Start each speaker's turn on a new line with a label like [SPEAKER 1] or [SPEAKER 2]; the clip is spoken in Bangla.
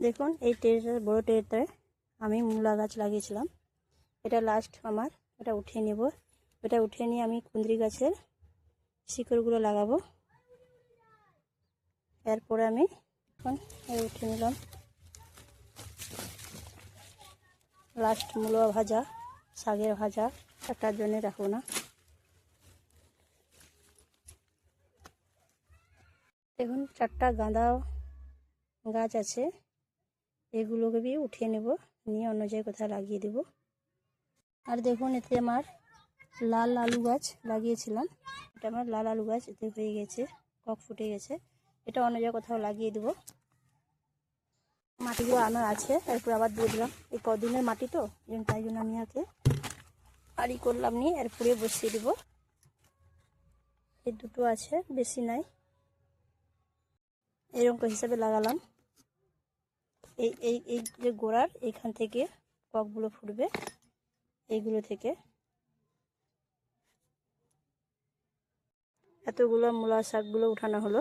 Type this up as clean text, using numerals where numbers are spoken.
[SPEAKER 1] দেখুন এই ট্রেটার বড় ট্রেতে আমি মূলা গাছ লাগিয়েছিলাম। এটা লাস্ট আমার, এটা উঠিয়ে নেব। এটা উঠিয়ে নিয়ে আমি কুঁদরি গাছের শিকড়গুলো লাগাবো। এরপরে আমি এখন উঠিয়ে নিলাম। লাস্ট মূলা ভাজা, শাকের ভাজা, একটার জন্য রাখবো না। দেখুন 4টা গাঁদা গাছ আছে, এগুলোকে भी উঠিয়ে নেব, নিয়ে অন্য জায়গায় কোথাও লাগিয়ে দেব। আর দেখুন এতে আমার লাল আলু গাছ লাগিয়েছিলাম, এটা আমার লাল আলু গাছ এতে হয়ে গেছে, কক ফুটে গেছে। এটা অন্য জায়গায় কোথাও লাগিয়ে দেব। মাটিগুলো আমার আছে, এরপর আবার দিয়ে দিলাম। এই কদিনের মাটি তো, তাই জন্য আমি আগে আড়ি করলাম, নিয়ে এরপরে বসিয়ে দেব। এই দুটো আছে, বেশি নাই, এরকম হিসাবে লাগালাম। এই এই এই যে গোড়ার এইখান থেকে ককগুলো ফুটবে, এইগুলো থেকে। এতগুলো মূলা শাকগুলো উঠানো হলো।